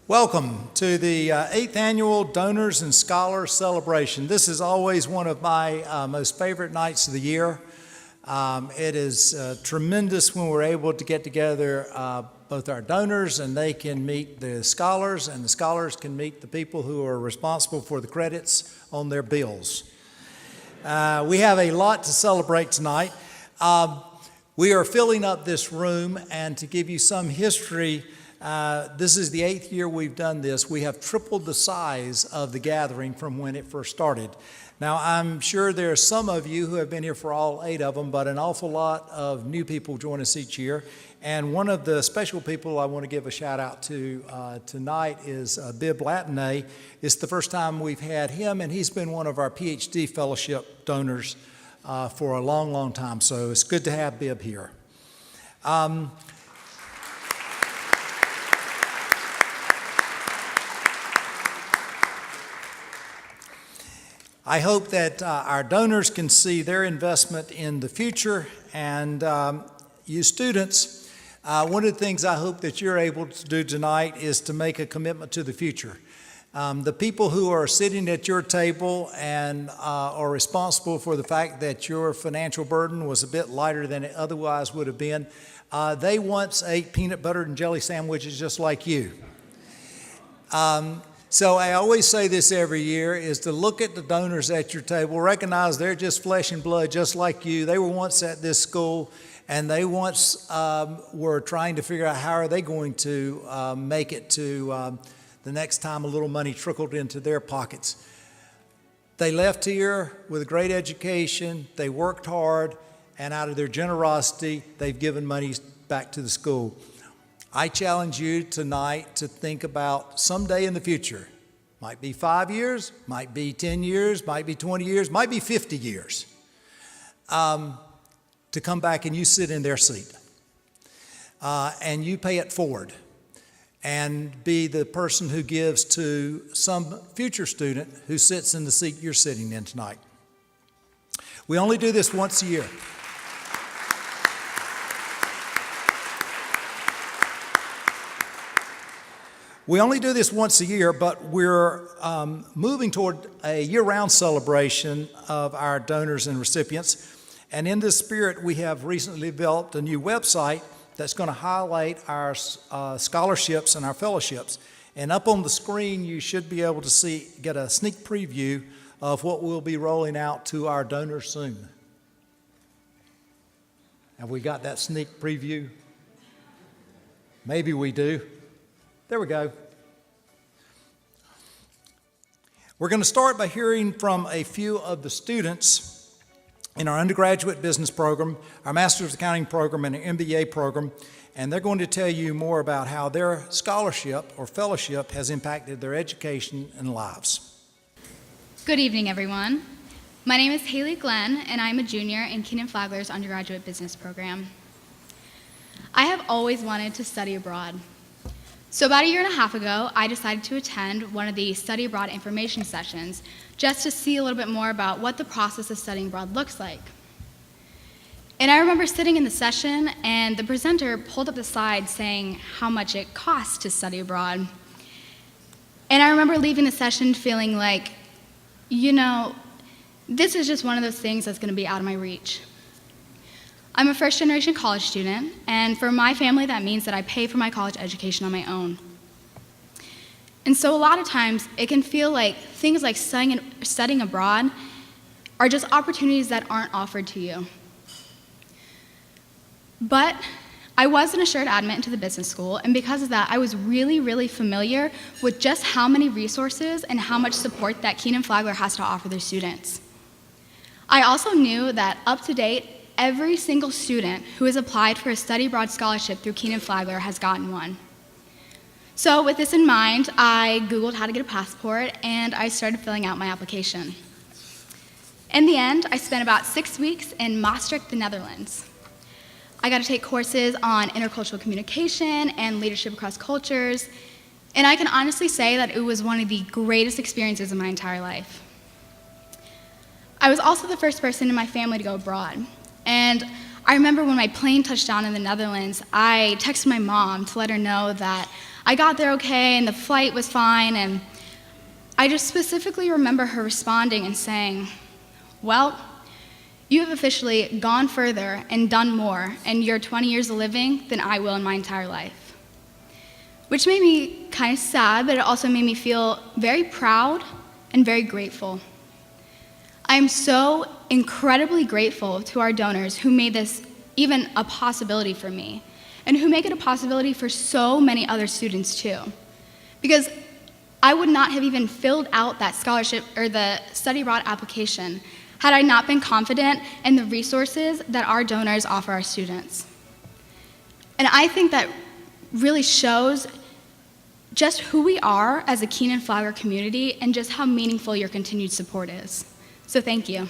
Welcome to the 8th Annual Donors and Scholars Celebration. This is always one of my most favorite nights of the year. It is tremendous when we're able to get together both our donors and they can meet the scholars, and the scholars can meet the people who are responsible for the credits on their bills. We have a lot to celebrate tonight. We are filling up this room, and to give you some history, this is the 8th year we've done this. We have tripled the size of the gathering from when it first started. Now, I'm sure there are some of you who have been here for all 8 of them, but an awful lot of new people join us each year. And one of the special people I want to give a shout out to tonight is Bib Latinay. It's the first time we've had him, and he's been one of our PhD fellowship donors for a long, long time. So it's good to have Bib here. I hope that our donors can see their investment in the future, and you students, one of the things I hope that you're able to do tonight is to make a commitment to the future. The people who are sitting at your table and are responsible for the fact that your financial burden was a bit lighter than it otherwise would have been, they once ate peanut butter and jelly sandwiches just like you. So I always say this every year, is to look at the donors at your table, recognize they're just flesh and blood just like you. They were once at this school, and they once were trying to figure out how are they going to make it to the next time a little money trickled into their pockets. They left here with a great education, they worked hard, and out of their generosity, they've given money back to the school. I challenge you tonight to think about someday in the future. Might be 5 years, might be 10 years, might be 20 years, might be 50 years, to come back and you sit in their seat and you pay it forward and be the person who gives to some future student who sits in the seat you're sitting in tonight. We only do this once a year. We only do this once a year, but we're moving toward a year-round celebration of our donors and recipients. And in this spirit, we have recently developed a new website that's going to highlight our scholarships and our fellowships. And up on the screen, you should be able to get a sneak preview of what we'll be rolling out to our donors soon. Have we got that sneak preview? Maybe we do. There we go. We're going to start by hearing from a few of the students in our undergraduate business program, our Master's of Accounting program, and our MBA program, and they're going to tell you more about how their scholarship or fellowship has impacted their education and lives. Good evening, everyone. My name is Haleigh Glenn, and I'm a junior in Kenan-Flagler's undergraduate business program. I have always wanted to study abroad. So about a year and a half ago, I decided to attend one of the study abroad information sessions just to see a little bit more about what the process of studying abroad looks like. And I remember sitting in the session, and the presenter pulled up the slide saying how much it costs to study abroad. And I remember leaving the session feeling like, this is just one of those things that's going to be out of my reach. I'm a first-generation college student, and for my family, that means that I pay for my college education on my own. And so a lot of times, it can feel like things like studying abroad are just opportunities that aren't offered to you. But I was an assured admit into the business school, and because of that, I was really, really familiar with just how many resources and how much support that Kenan-Flagler has to offer their students. I also knew that up to date, every single student who has applied for a study abroad scholarship through Kenan-Flagler has gotten one. So with this in mind, I Googled how to get a passport, and I started filling out my application. In the end, I spent about 6 weeks in Maastricht, the Netherlands. I got to take courses on intercultural communication and leadership across cultures, and I can honestly say that it was one of the greatest experiences of my entire life. I was also the first person in my family to go abroad, and I remember when my plane touched down in the Netherlands, I texted my mom to let her know that I got there okay and the flight was fine, and I just specifically remember her responding and saying, "Well, you have officially gone further and done more in your 20 years of living than I will in my entire life." Which made me kind of sad, but it also made me feel very proud and very grateful. I am so incredibly grateful to our donors who made this even a possibility for me, and who make it a possibility for so many other students too. Because I would not have even filled out that scholarship or the study abroad application had I not been confident in the resources that our donors offer our students. And I think that really shows just who we are as a Kenan-Flagler community and just how meaningful your continued support is. So thank you.